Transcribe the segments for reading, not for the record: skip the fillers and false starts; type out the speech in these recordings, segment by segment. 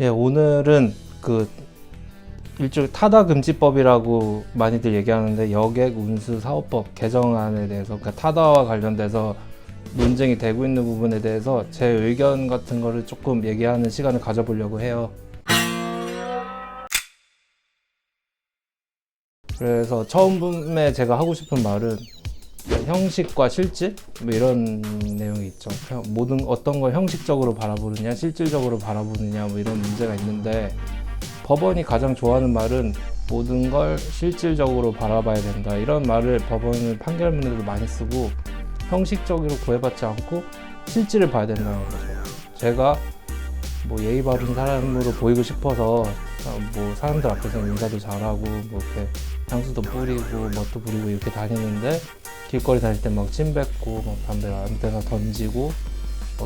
예, 오늘은 일종의 타다 금지법이라고 많이들 얘기하는데 여객 운수 사업법 개정안에 대해서, 그러니까 타다와 관련돼서 논쟁이 되고 있는 부분에 대해서 제 의견 같은 거를 조금 얘기하는 시간을 가져보려고 해요. 그래서 처음에 제가 하고 싶은 말은 형식과 실질? 뭐 이런 내용이 있죠. 어떤 걸 형식적으로 바라보느냐, 실질적으로 바라보느냐, 뭐 이런 문제가 있는데, 법원이 가장 좋아하는 말은 모든 걸 실질적으로 바라봐야 된다. 이런 말을 법원은 판결문에도 많이 쓰고, 형식적으로 구애받지 않고 실질을 봐야 된다는 거죠. 제가 뭐 예의 바른 사람으로 보이고 싶어서 뭐 사람들 앞에서 인사도 잘하고 뭐 이렇게 향수도 뿌리고 멋도 부리고 이렇게 다니는데, 길거리 다닐 때 막 침 뱉고 막 담배 아무 데나 던지고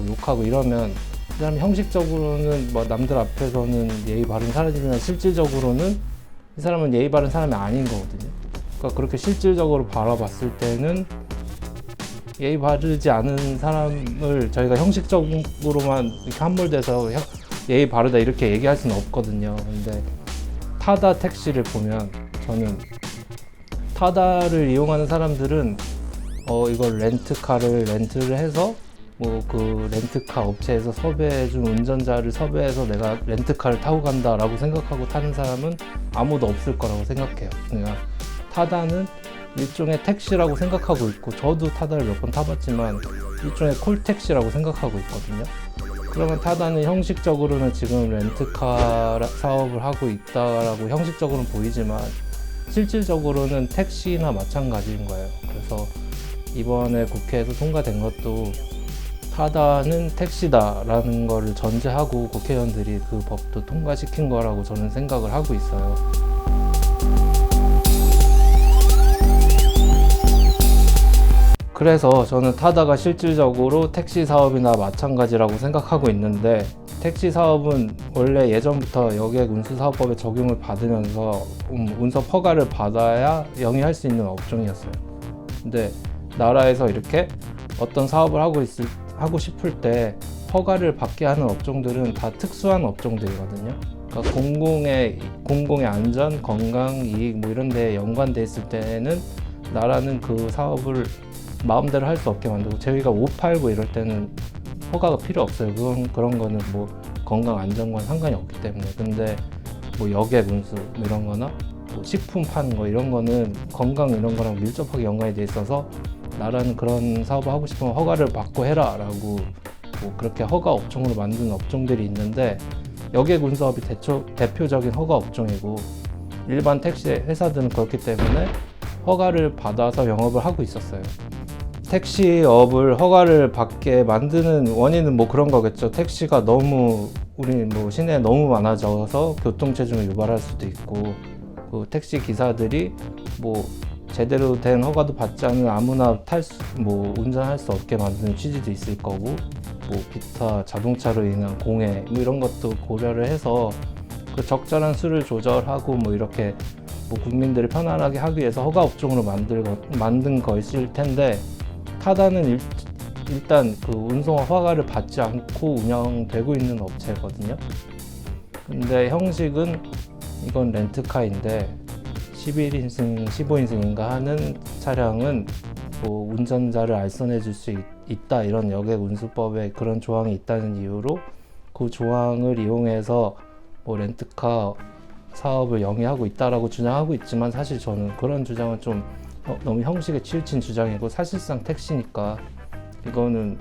욕하고 이러면 이 사람 형식적으로는 뭐 남들 앞에서는 예의 바른 사람이지만 실질적으로는 이 사람은 예의 바른 사람이 아닌 거거든요. 그러니까 그렇게 실질적으로 바라봤을 때는 예의 바르지 않은 사람을 저희가 형식적으로만 이렇게 함몰돼서 예의 바르다 이렇게 얘기할 수는 없거든요. 근데 타다 택시를 보면, 저는 타다를 이용하는 사람들은 이걸 렌트를 해서 뭐 그 렌트카 업체에서 섭외해준 운전자를 섭외해서 내가 렌트카를 타고 간다라고 생각하고 타는 사람은 아무도 없을 거라고 생각해요. 그러니까 타다는 일종의 택시라고 생각하고 있고, 저도 타다를 몇 번 타봤지만 일종의 콜택시라고 생각하고 있거든요. 그러면 타다는 형식적으로는 지금 렌트카 사업을 하고 있다라고 형식적으로는 보이지만 실질적으로는 택시나 마찬가지인 거예요. 그래서 이번에 국회에서 통과된 것도 타다는 택시다라는 거를 전제하고 국회의원들이 그 법도 통과시킨 거라고 저는 생각을 하고 있어요. 그래서 저는 타다가 실질적으로 택시 사업이나 마찬가지라고 생각하고 있는데, 택시 사업은 원래 예전부터 여객 운수사업법에 적용을 받으면서 운석 허가를 받아야 영위할 수 있는 업종이었어요. 근데 나라에서 이렇게 어떤 사업을 하고 싶을 때 허가를 받게 하는 업종들은 다 특수한 업종들이거든요. 그러니까 공공의 안전, 건강, 이익 뭐 이런 데에 연관돼 있을 때는 나라는 그 사업을 마음대로 할 수 없게 만들고, 저희가 589 이럴 때는 허가가 필요 없어요. 그런 거는 뭐 건강 안전과 상관이 없기 때문에. 근데 뭐 여객 운수 뭐 이런 거나 뭐 식품 파는 거 이런 거는 건강 이런 거랑 밀접하게 연관이 돼 있어서 나라는 그런 사업을 하고 싶으면 허가를 받고 해라 라고 뭐 그렇게 허가 업종으로 만든 업종들이 있는데, 여객 운수업이 대표적인 허가 업종이고, 일반 택시 회사들은 그렇기 때문에 허가를 받아서 영업을 하고 있었어요. 택시업을 허가를 받게 만드는 원인은 뭐 그런 거겠죠. 택시가 너무 우리 뭐 시내에 너무 많아져서 교통체증을 유발할 수도 있고, 그 택시 기사들이 뭐 제대로 된 허가도 받지 않은 아무나 운전할 수 없게 만드는 취지도 있을 거고, 뭐 기타 자동차로 인한 공해 뭐 이런 것도 고려를 해서 그 적절한 수를 조절하고 뭐 이렇게 뭐 국민들을 편안하게 하기 위해서 허가 업종으로 만든 것일 텐데, 타다는 일단 그 운송화 허가를 받지 않고 운영되고 있는 업체거든요. 근데 형식은 이건 렌트카인데 11인승, 15인승인가 하는 차량은 뭐 운전자를 알선해 줄 수 있다, 이런 여객 운수법에 그런 조항이 있다는 이유로 그 조항을 이용해서 뭐 렌트카 사업을 영위하고 있다라고 주장하고 있지만, 사실 저는 그런 주장은 좀 너무 형식에 치우친 주장이고, 사실상 택시니까 이거는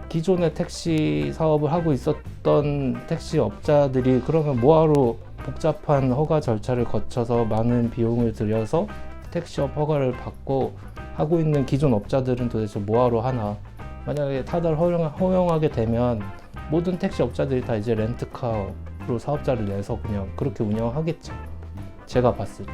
기존의 택시 사업을 하고 있었던 택시 업자들이 그러면 뭐하러 복잡한 허가 절차를 거쳐서 많은 비용을 들여서 택시업 허가를 받고 하고 있는 기존 업자들은 도대체 뭐하러 하나. 만약에 타다를 허용하게 되면 모든 택시 업자들이 다 이제 렌트카로 사업자를 내서 그냥 그렇게 운영하겠죠, 제가 봤을 때.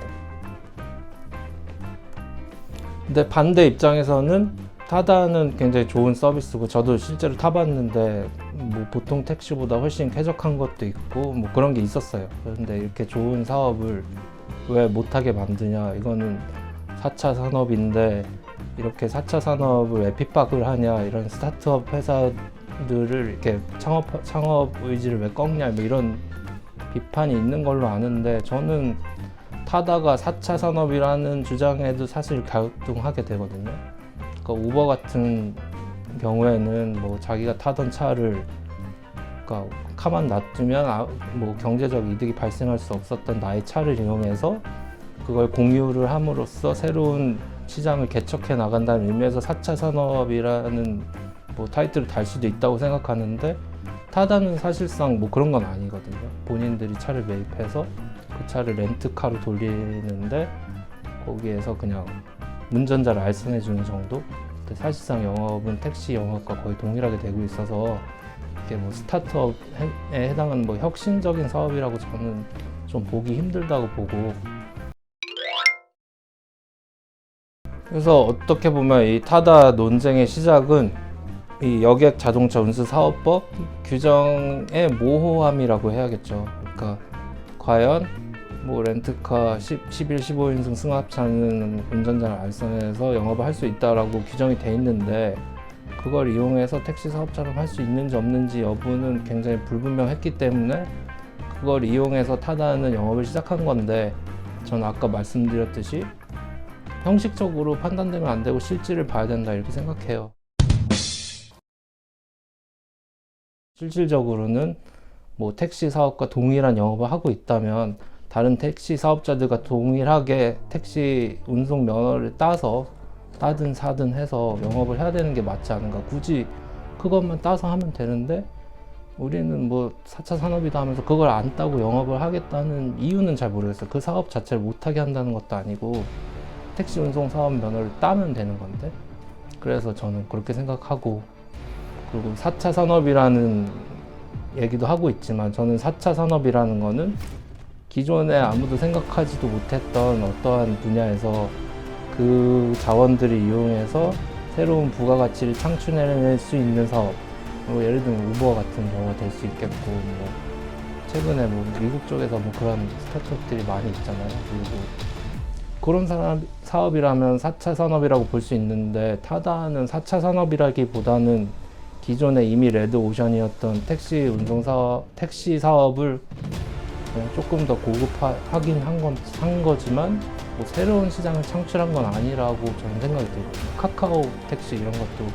근데 반대 입장에서는 타다는 굉장히 좋은 서비스고, 저도 실제로 타봤는데 뭐 보통 택시보다 훨씬 쾌적한 것도 있고 뭐 그런 게 있었어요. 그런데 이렇게 좋은 사업을 왜 못하게 만드냐, 이거는 4차 산업인데 이렇게 4차 산업을 왜 핍박을 하냐, 이런 스타트업 회사 사업들을 이렇게 창업 의지를 왜 꺾냐 뭐 이런 비판이 있는 걸로 아는데, 저는 타다가 4차 산업이라는 주장에도 사실 갸우뚱하게 되거든요. 그러니까 우버 같은 경우에는 뭐 자기가 타던 차를 그러니까 가만 놔두면 뭐 경제적 이득이 발생할 수 없었던 나의 차를 이용해서 그걸 공유를 함으로써 새로운 시장을 개척해 나간다는 의미에서 4차 산업이라는 뭐 타이틀을 달 수도 있다고 생각하는데, 타다는 사실상 뭐 그런 건 아니거든요. 본인들이 차를 매입해서 그 차를 렌트카로 돌리는데 거기에서 그냥 운전자를 알선해 주는 정도? 근데 사실상 영업은 택시 영업과 거의 동일하게 되고 있어서 이게 뭐 스타트업에 해당하는 뭐 혁신적인 사업이라고 저는 좀 보기 힘들다고 보고, 그래서 어떻게 보면 이 타다 논쟁의 시작은 이 여객 자동차 운수 사업법 규정의 모호함이라고 해야겠죠. 그러니까 과연 뭐 렌트카 11, 15인승 승합차는 운전자를 알선해서 영업을 할 수 있다라고 규정이 돼 있는데, 그걸 이용해서 택시 사업처럼 할 수 있는지 없는지 여부는 굉장히 불분명했기 때문에 그걸 이용해서 타다는 영업을 시작한 건데, 저는 아까 말씀드렸듯이 형식적으로 판단되면 안 되고 실질을 봐야 된다 이렇게 생각해요. 실질적으로는 뭐 택시 사업과 동일한 영업을 하고 있다면 다른 택시 사업자들과 동일하게 택시 운송 면허를 따서 따든 사든 해서 영업을 해야 되는 게 맞지 않은가. 굳이 그것만 따서 하면 되는데 우리는 뭐 4차 산업이다 하면서 그걸 안 따고 영업을 하겠다는 이유는 잘 모르겠어요. 그 사업 자체를 못하게 한다는 것도 아니고 택시 운송 사업 면허를 따면 되는 건데, 그래서 저는 그렇게 생각하고, 그리고 4차 산업이라는 얘기도 하고 있지만 저는 4차 산업이라는 거는 기존에 아무도 생각하지도 못했던 어떠한 분야에서 그 자원들을 이용해서 새로운 부가가치를 창출해낼 수 있는 사업, 뭐 예를 들면 우버 같은 경우가 될 수 있겠고, 뭐 최근에 뭐 미국 쪽에서 뭐 그런 스타트업들이 많이 있잖아요. 그리고 그런 사업이라면 4차 산업이라고 볼 수 있는데, 타다는 4차 산업이라기보다는 기존에 이미 레드 오션이었던 택시 운송 사업, 택시 사업을 그냥 조금 더 고급화하긴 한 거지만 뭐 새로운 시장을 창출한 건 아니라고 저는 생각이 들거든요. 카카오 택시 이런 것도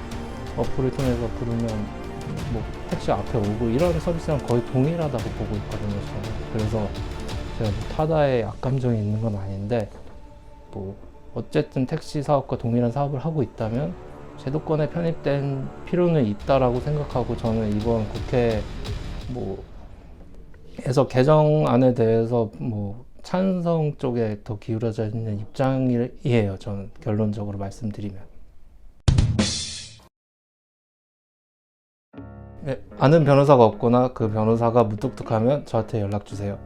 어플을 통해서 부르면 뭐 택시 앞에 오고 이런 서비스랑 거의 동일하다고 보고 있거든요, 저는. 그래서 제가 뭐 타다에 악감정이 있는 건 아닌데, 뭐 어쨌든 택시 사업과 동일한 사업을 하고 있다면 제도권에 편입된 필요는 있다라고 생각하고, 저는 이번 국회 뭐에서 개정안에 대해서 뭐 찬성 쪽에 더 기울어져 있는 입장이에요. 저는 결론적으로 말씀드리면. 네, 아는 변호사가 없거나 그 변호사가 무뚝뚝하면 저한테 연락 주세요.